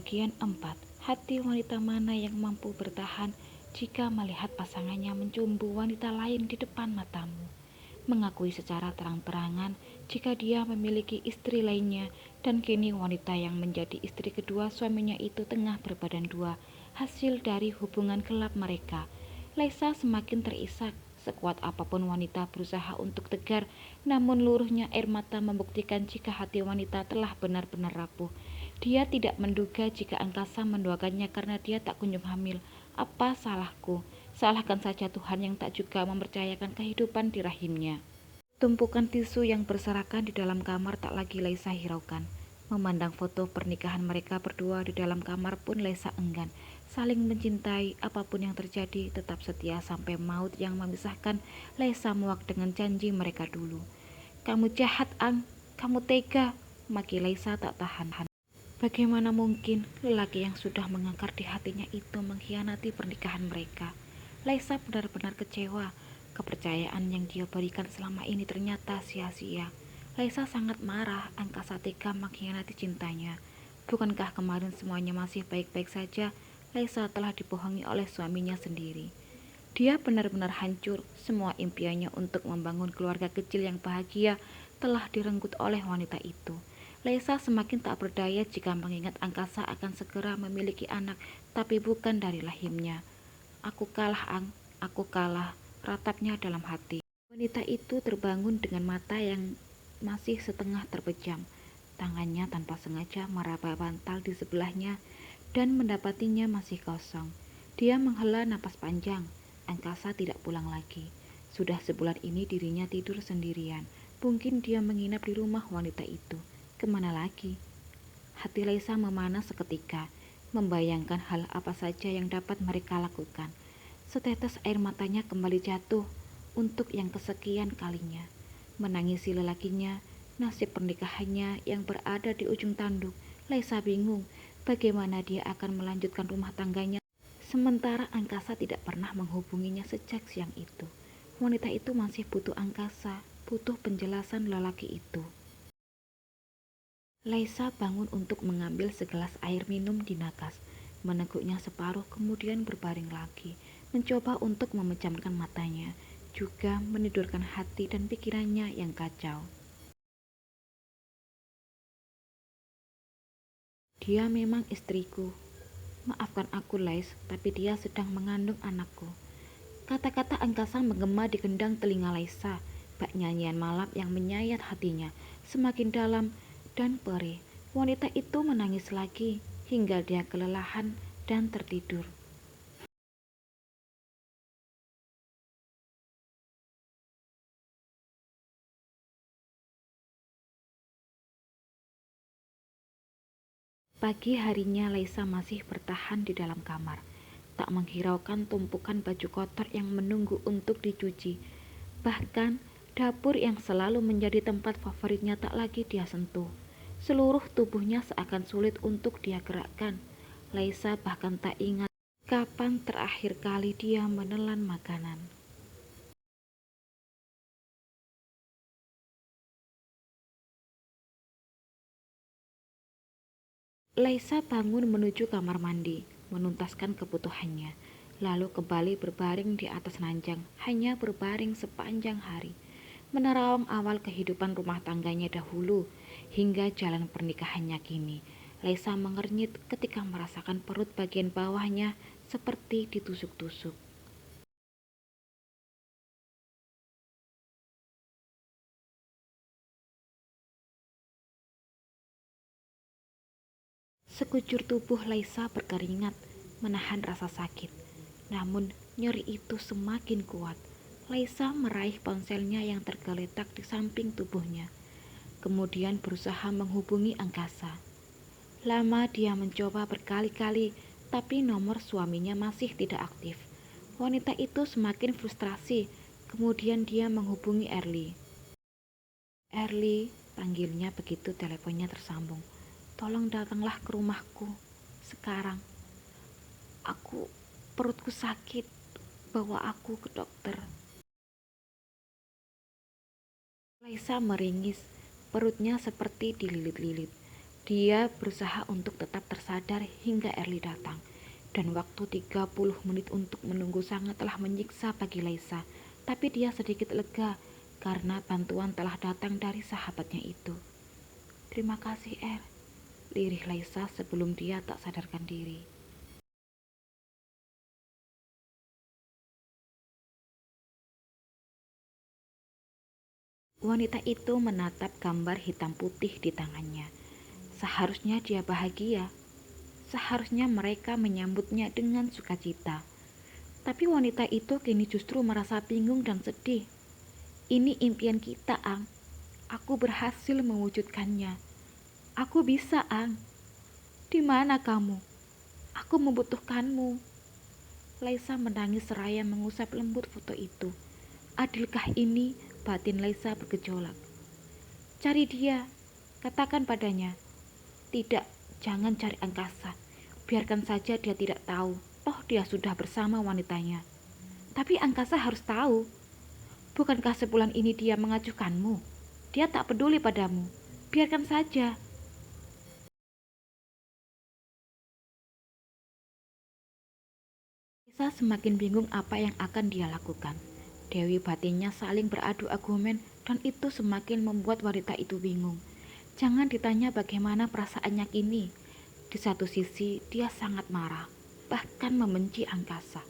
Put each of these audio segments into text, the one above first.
Bagian 4. Hati wanita mana yang mampu bertahan jika melihat pasangannya mencumbu wanita lain di depan matamu? Mengakui secara terang-terangan jika dia memiliki istri lainnya dan kini wanita yang menjadi istri kedua suaminya itu tengah berbadan dua hasil dari hubungan gelap mereka. Laisa semakin terisak. Sekuat apapun wanita berusaha untuk tegar, namun luruhnya air mata membuktikan jika hati wanita telah benar-benar rapuh. Dia tidak menduga jika angkasa mendoakannya karena dia tak kunjung hamil. Apa salahku? Salahkan saja Tuhan yang tak juga mempercayakan kehidupan di rahimnya. Tumpukan tisu yang berserakan di dalam kamar tak lagi Laisa hiraukan. Memandang foto pernikahan mereka berdua di dalam kamar pun Laisa enggan. Saling mencintai, apapun yang terjadi, tetap setia sampai maut yang memisahkan. Laisa muak dengan janji mereka dulu. Kamu jahat, Ang. Kamu tega. Maki Laisa tak tahan. Bagaimana mungkin lelaki yang sudah mengakar di hatinya itu mengkhianati pernikahan mereka? Laisa benar-benar kecewa. Kepercayaan yang dia berikan selama ini ternyata sia-sia. Laisa sangat marah angkasa tega mengkhianati cintanya. Bukankah kemarin semuanya masih baik-baik saja? Laisa telah dibohongi oleh suaminya sendiri. Dia benar-benar hancur. Semua impiannya untuk membangun keluarga kecil yang bahagia telah direnggut oleh wanita itu. Laisa semakin tak berdaya jika mengingat angkasa akan segera memiliki anak, tapi bukan dari rahimnya. Aku kalah, Ang. Aku kalah, ratapnya dalam hati. Wanita itu terbangun dengan mata yang masih setengah terpejam. Tangannya tanpa sengaja meraba bantal di sebelahnya dan mendapatinya masih kosong. Dia menghela napas panjang. Angkasa tidak pulang lagi. Sudah sebulan ini dirinya tidur sendirian. Mungkin dia menginap di rumah wanita itu. Kemana lagi? Hati Laisa memanas seketika, membayangkan hal apa saja yang dapat mereka lakukan. Setetes air matanya kembali jatuh untuk yang kesekian kalinya. Menangisi lelakinya, nasib pernikahannya yang berada di ujung tanduk. Laisa bingung bagaimana dia akan melanjutkan rumah tangganya. Sementara angkasa tidak pernah menghubunginya sejak siang itu. Wanita itu masih butuh angkasa, butuh penjelasan lelaki itu. Laisa bangun untuk mengambil segelas air minum di nakas, meneguknya separuh kemudian berbaring lagi, mencoba untuk memejamkan matanya, juga menidurkan hati dan pikirannya yang kacau. Dia memang istriku. Maafkan aku, Lais, tapi dia sedang mengandung anakku. Kata-kata angkasa menggema di gendang telinga Laisa, bak nyanyian malam yang menyayat hatinya semakin dalam dan perih. Wanita itu menangis lagi hingga dia kelelahan dan tertidur. Pagi harinya Laisa masih bertahan di dalam kamar, tak menghiraukan tumpukan baju kotor yang menunggu untuk dicuci. Bahkan dapur yang selalu menjadi tempat favoritnya tak lagi dia sentuh. Seluruh tubuhnya seakan sulit untuk dia gerakkan. Laisa bahkan tak ingat kapan terakhir kali dia menelan makanan. Laisa bangun menuju kamar mandi, menuntaskan kebutuhannya, lalu kembali berbaring di atas ranjang, hanya berbaring sepanjang hari, menerawang awal kehidupan rumah tangganya dahulu, hingga jalan pernikahannya kini. Laisa mengernyit ketika merasakan perut bagian bawahnya seperti ditusuk-tusuk. Sekujur tubuh Laisa berkeringat, menahan rasa sakit. Namun nyeri itu semakin kuat. Laisa meraih ponselnya yang tergeletak di samping tubuhnya. Kemudian berusaha menghubungi angkasa. Lama dia mencoba berkali-kali, tapi nomor suaminya masih tidak aktif. Wanita itu semakin frustrasi. Kemudian dia menghubungi Erli. Erli, panggilnya begitu teleponnya tersambung. Tolong datanglah ke rumahku sekarang. Aku, perutku sakit. Bawa aku ke dokter. Laisa meringis, perutnya seperti dililit-lilit. Dia berusaha untuk tetap tersadar hingga Early datang. Dan waktu 30 menit untuk menunggu sangatlah menyiksa bagi Laisa. Tapi dia sedikit lega karena bantuan telah datang dari sahabatnya itu. Terima kasih, lirih Laisa sebelum dia tak sadarkan diri. Wanita itu menatap gambar hitam putih di tangannya. Seharusnya dia bahagia. Seharusnya mereka menyambutnya dengan sukacita. Tapi wanita itu kini justru merasa bingung dan sedih. Ini impian kita, Ang. Aku berhasil mewujudkannya. Aku bisa, Ang. Di mana kamu? Aku membutuhkanmu. Laisa menangis seraya mengusap lembut foto itu. Adilkah ini? Batin Laisa bergejolak. Cari dia, katakan padanya. Tidak, jangan cari angkasa. Biarkan saja dia tidak tahu. Toh dia sudah bersama wanitanya. Tapi angkasa harus tahu. Bukankah sebulan ini dia mengacuhkanmu? Dia tak peduli padamu. Biarkan saja. Lisa semakin bingung apa yang akan dia lakukan. Dewi batinnya saling beradu argumen dan itu semakin membuat wanita itu bingung. Jangan ditanya bagaimana perasaannya kini. Di satu sisi dia sangat marah, bahkan membenci angkasa.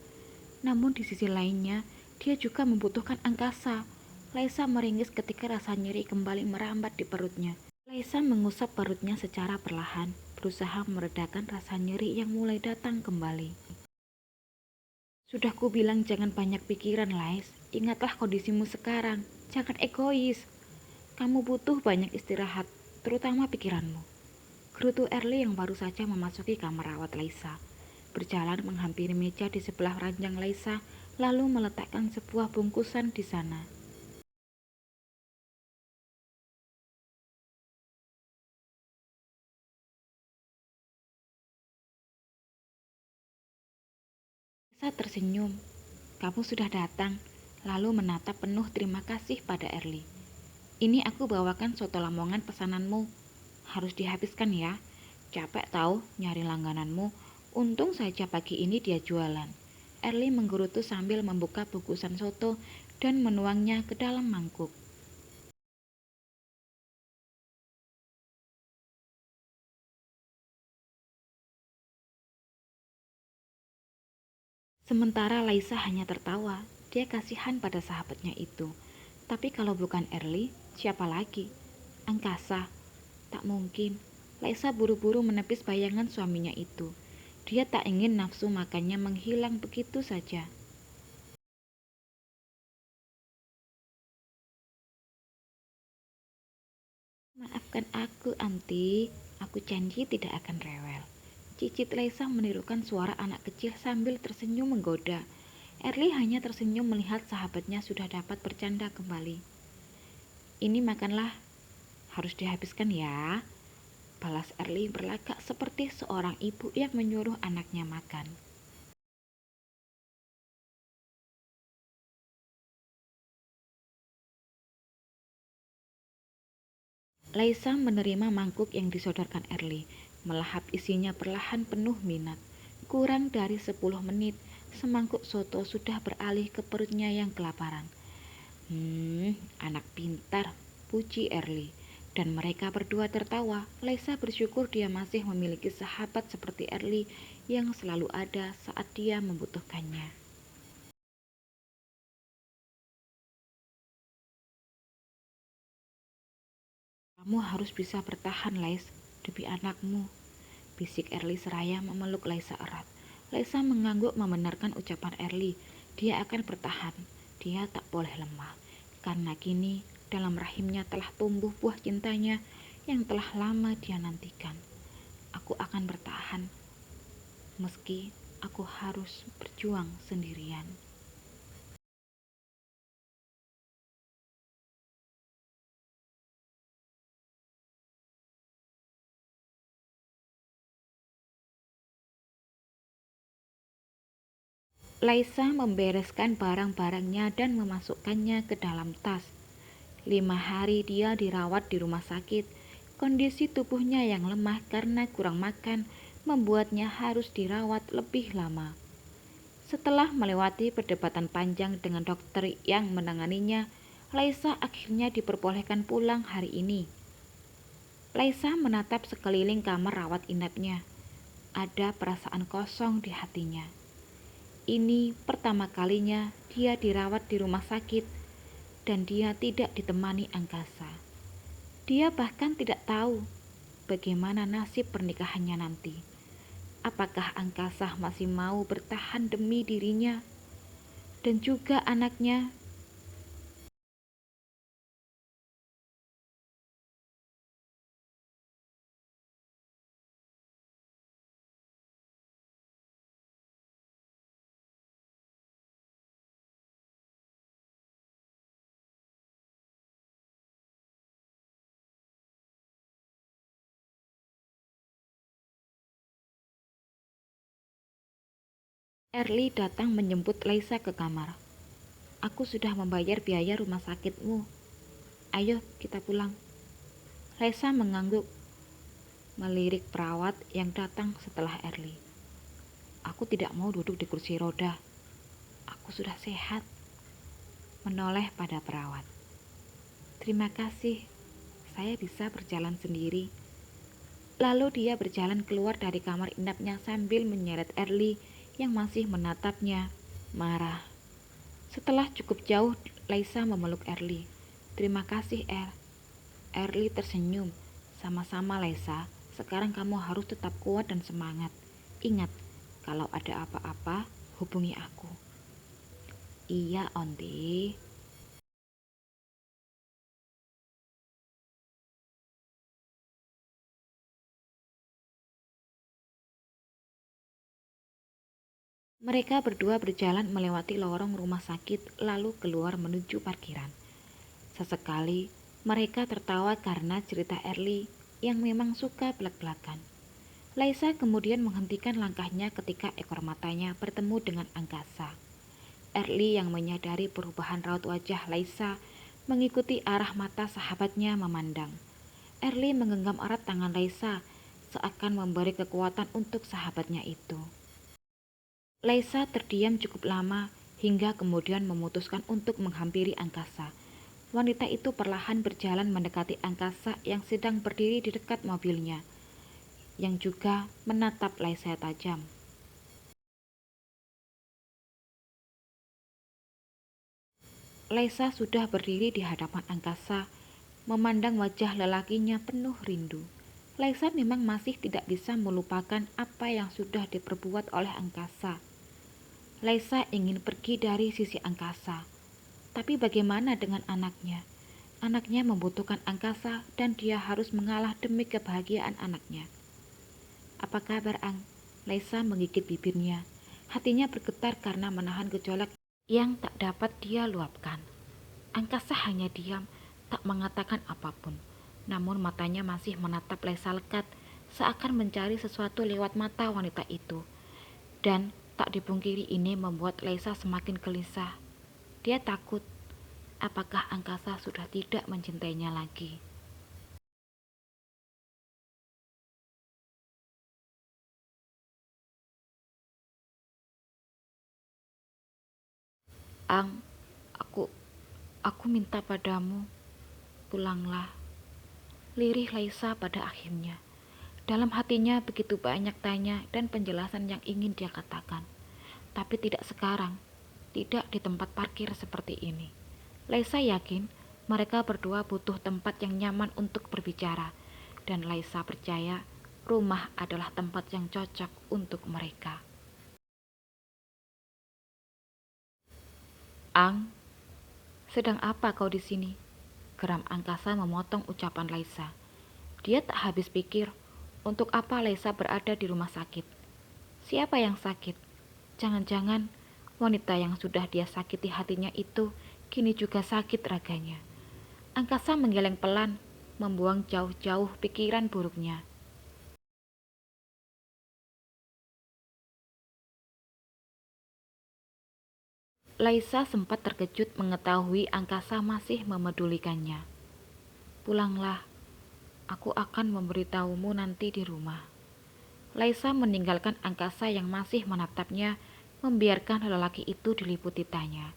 Namun di sisi lainnya, dia juga membutuhkan angkasa. Laisa meringis ketika rasa nyeri kembali merambat di perutnya. Laisa mengusap perutnya secara perlahan, berusaha meredakan rasa nyeri yang mulai datang kembali. Sudah ku bilang jangan banyak pikiran, Lais. Ingatlah kondisimu sekarang. Jangan egois. Kamu butuh banyak istirahat, terutama pikiranmu. Gerutu Early yang baru saja memasuki kamar rawat Laisa. Berjalan menghampiri meja di sebelah ranjang Laisa, lalu meletakkan sebuah bungkusan di sana. Laisa tersenyum. Kamu sudah datang, lalu menatap penuh terima kasih pada Early. Ini aku bawakan soto lamongan pesananmu. Harus dihabiskan ya. Capek tahu nyari langgananmu. Untung saja pagi ini dia jualan. Early menggerutu sambil membuka bungkusan soto dan menuangnya ke dalam mangkuk. Sementara Laisa hanya tertawa. Dia kasihan pada sahabatnya itu. Tapi kalau bukan Early, siapa lagi? Angkasa. Tak mungkin. Laisa buru-buru menepis bayangan suaminya itu. Dia tak ingin nafsu makannya menghilang begitu saja. Maafkan aku, Anti. Aku janji tidak akan rewel. Cicit Laisa menirukan suara anak kecil sambil tersenyum menggoda. Early hanya tersenyum melihat sahabatnya sudah dapat bercanda kembali. Ini makanlah, harus dihabiskan ya. Balas Early berlagak seperti seorang ibu yang menyuruh anaknya makan. Laisa menerima mangkuk yang disodorkan Early, melahap isinya perlahan penuh minat. Kurang dari 10 menit, semangkuk soto sudah beralih ke perutnya yang kelaparan. Anak pintar, puji Early. Dan mereka berdua tertawa. Laisa bersyukur dia masih memiliki sahabat seperti Early yang selalu ada saat dia membutuhkannya. Kamu harus bisa bertahan, Lais, demi anakmu, bisik Early seraya memeluk Laisa erat. Laisa mengangguk membenarkan ucapan Early. Dia akan bertahan. Dia tak boleh lemah. Karena kini dalam rahimnya telah tumbuh buah cintanya yang telah lama dia nantikan. Aku akan bertahan, meski aku harus berjuang sendirian. Laisa membereskan barang-barangnya dan memasukkannya ke dalam tas. 5 hari dia dirawat di rumah sakit. Kondisi tubuhnya yang lemah karena kurang makan membuatnya harus dirawat lebih lama. Setelah melewati perdebatan panjang dengan dokter yang menanganinya, Laisa akhirnya diperbolehkan pulang hari ini. Laisa menatap sekeliling kamar rawat inapnya. Ada perasaan kosong di hatinya. Ini pertama kalinya dia dirawat di rumah sakit dan dia tidak ditemani Angkasa. Dia bahkan tidak tahu bagaimana nasib pernikahannya nanti. Apakah Angkasa masih mau bertahan demi dirinya dan juga anaknya? Erli datang menjemput Laisa ke kamar. Aku sudah membayar biaya rumah sakitmu. Ayo kita pulang. Laisa mengangguk, melirik perawat yang datang setelah Erli. Aku tidak mau duduk di kursi roda. Aku sudah sehat. Menoleh pada perawat. Terima kasih, saya bisa berjalan sendiri. Lalu dia berjalan keluar dari kamar inapnya sambil menyeret Erli yang masih menatapnya marah. Setelah cukup jauh, Laisa memeluk Erli. Terima kasih, Erli tersenyum. Sama-sama, Laisa. Sekarang kamu harus tetap kuat dan semangat. Ingat, kalau ada apa-apa, hubungi aku. Iya, Onti. Mereka berdua berjalan melewati lorong rumah sakit lalu keluar menuju parkiran. Sesekali mereka tertawa karena cerita Erli yang memang suka belak-belakan. Laisa kemudian menghentikan langkahnya ketika ekor matanya bertemu dengan angkasa. Erli yang menyadari perubahan raut wajah Laisa mengikuti arah mata sahabatnya memandang. Erli menggenggam erat tangan Laisa seakan memberi kekuatan untuk sahabatnya itu. Laisa terdiam cukup lama hingga kemudian memutuskan untuk menghampiri angkasa. Wanita itu perlahan berjalan mendekati angkasa yang sedang berdiri di dekat mobilnya, yang juga menatap Laisa tajam. Laisa sudah berdiri di hadapan angkasa, memandang wajah lelakinya penuh rindu. Laisa memang masih tidak bisa melupakan apa yang sudah diperbuat oleh angkasa. Laisa ingin pergi dari sisi angkasa. Tapi bagaimana dengan anaknya? Anaknya membutuhkan angkasa dan dia harus mengalah demi kebahagiaan anaknya. Apa kabar, Ang? Laisa menggigit bibirnya. Hatinya bergetar karena menahan gejolak yang tak dapat dia luapkan. Angkasa hanya diam, tak mengatakan apapun. Namun matanya masih menatap Laisa lekat, seakan mencari sesuatu lewat mata wanita itu. Dan tak dipungkiri ini membuat Laisa semakin gelisah. Dia takut, apakah angkasa sudah tidak mencintainya lagi? Ang, aku aku minta padamu, pulanglah. Lirih Laisa pada akhirnya. Dalam hatinya begitu banyak tanya dan penjelasan yang ingin dia katakan. Tapi tidak sekarang, tidak di tempat parkir seperti ini. Laisa yakin mereka berdua butuh tempat yang nyaman untuk berbicara. Dan Laisa percaya rumah adalah tempat yang cocok untuk mereka. Ang, sedang apa kau di sini? Geram angkasa memotong ucapan Laisa. Dia tak habis pikir, untuk apa Laisa berada di rumah sakit. Siapa yang sakit? Jangan-jangan wanita yang sudah dia sakiti hatinya itu kini juga sakit raganya. Angkasa menggeleng pelan, membuang jauh-jauh pikiran buruknya. Laisa sempat terkejut mengetahui angkasa masih memedulikannya. Pulanglah, Aku akan memberitahumu nanti di rumah. Laisa meninggalkan angkasa yang masih menatapnya, membiarkan lelaki itu diliputi tanya.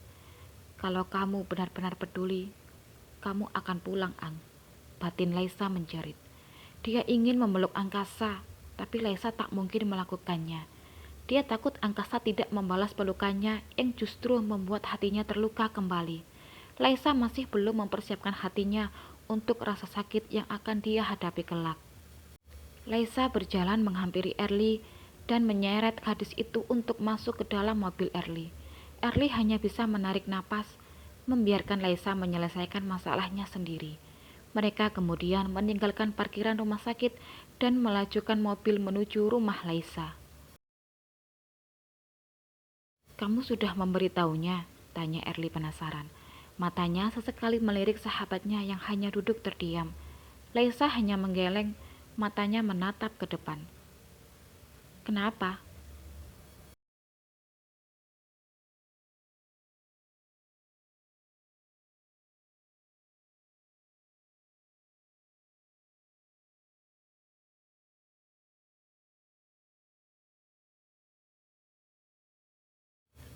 Kalau kamu benar-benar peduli, kamu akan pulang, Ang. Batin Laisa menjerit. Dia ingin memeluk angkasa, tapi Laisa tak mungkin melakukannya. Dia takut angkasa tidak membalas pelukannya yang justru membuat hatinya terluka kembali. Laisa masih belum mempersiapkan hatinya untuk rasa sakit yang akan dia hadapi kelak. Laisa berjalan menghampiri Erli dan menyeret gadis itu untuk masuk ke dalam mobil Erli. Erli hanya bisa menarik napas, membiarkan Laisa menyelesaikan masalahnya sendiri. Mereka kemudian meninggalkan parkiran rumah sakit dan melajukan mobil menuju rumah Laisa. Kamu sudah memberitahunya? Tanya Erli penasaran. Matanya sesekali melirik sahabatnya yang hanya duduk terdiam. Laisa hanya menggeleng, matanya menatap ke depan. Kenapa?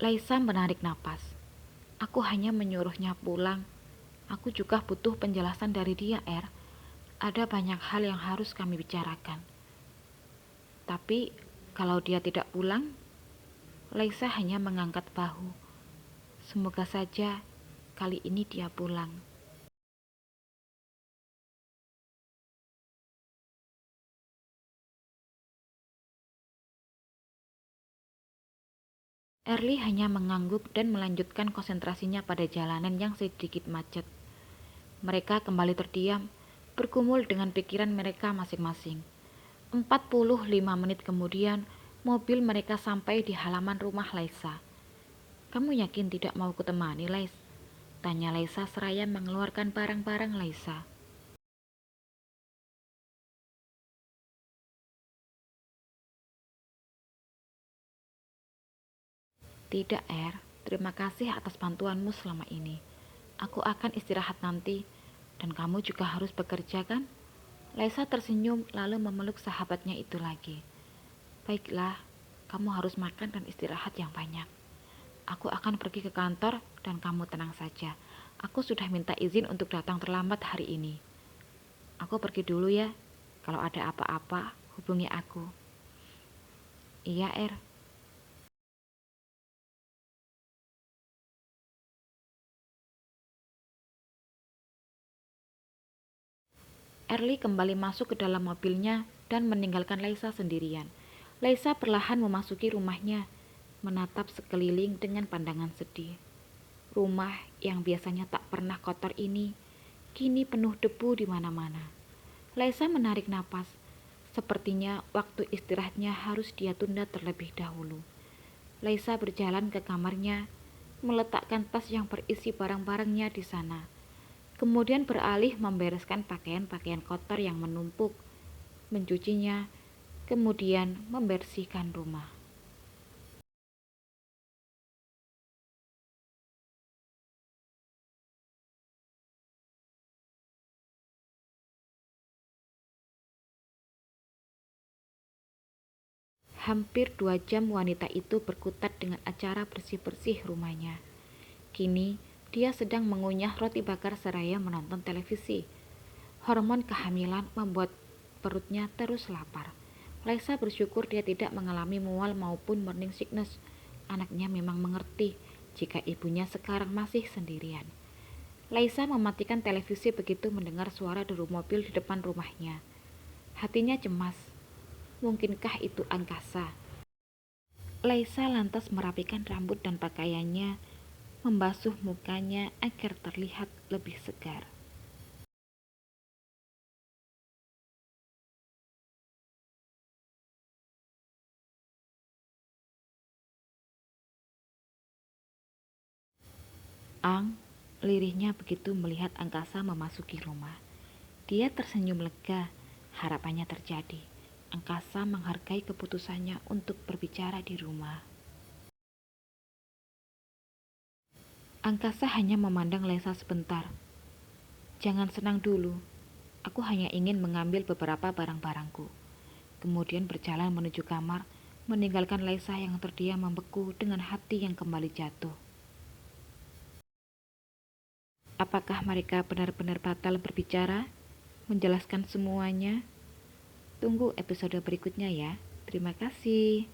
Laisa menarik napas. Aku hanya menyuruhnya pulang. Aku juga butuh penjelasan dari dia, Ada banyak hal yang harus kami bicarakan. Tapi, kalau dia tidak pulang, Laisa hanya mengangkat bahu. Semoga saja kali ini dia pulang. Erli hanya mengangguk dan melanjutkan konsentrasinya pada jalanan yang sedikit macet. Mereka kembali terdiam, bergumul dengan pikiran mereka masing-masing. 45 menit kemudian, mobil mereka sampai di halaman rumah Laisa. Kamu yakin tidak mau kutemani, Lais? Tanya Laisa seraya mengeluarkan barang-barang Laisa. Tidak, terima kasih atas bantuanmu selama ini. Aku akan istirahat nanti, dan kamu juga harus bekerja kan? Laisa tersenyum lalu memeluk sahabatnya itu lagi. Baiklah, kamu harus makan dan istirahat yang banyak. Aku akan pergi ke kantor dan kamu tenang saja. Aku sudah minta izin untuk datang terlambat hari ini. Aku pergi dulu ya. Kalau ada apa-apa, hubungi aku. Iya, Erli kembali masuk ke dalam mobilnya dan meninggalkan Laisa sendirian. Laisa perlahan memasuki rumahnya, menatap sekeliling dengan pandangan sedih. Rumah yang biasanya tak pernah kotor ini, kini penuh debu di mana-mana. Laisa menarik napas. Sepertinya waktu istirahatnya harus dia tunda terlebih dahulu. Laisa berjalan ke kamarnya, meletakkan tas yang berisi barang-barangnya di sana. Kemudian beralih membereskan pakaian-pakaian kotor yang menumpuk, mencucinya, kemudian membersihkan rumah. Hampir 2 jam wanita itu berkutat dengan acara bersih-bersih rumahnya. Kini, dia sedang mengunyah roti bakar seraya menonton televisi. Hormon kehamilan membuat perutnya terus lapar. Laisa bersyukur dia tidak mengalami mual maupun morning sickness. Anaknya memang mengerti jika ibunya sekarang masih sendirian. Laisa mematikan televisi begitu mendengar suara deru mobil di depan rumahnya. Hatinya cemas. Mungkinkah itu angkasa? Laisa lantas merapikan rambut dan pakaiannya, membasuh mukanya agar terlihat lebih segar. Ang, lirihnya begitu melihat angkasa memasuki rumah. Dia tersenyum lega, harapannya terjadi. Angkasa menghargai keputusannya untuk berbicara di rumah. Angkasa hanya memandang Lesa sebentar. Jangan senang dulu. Aku hanya ingin mengambil beberapa barang-barangku, kemudian berjalan menuju kamar, meninggalkan Laisa yang terdiam membeku dengan hati yang kembali jatuh. Apakah mereka benar-benar batal berbicara, menjelaskan semuanya? Tunggu episode berikutnya ya. Terima kasih.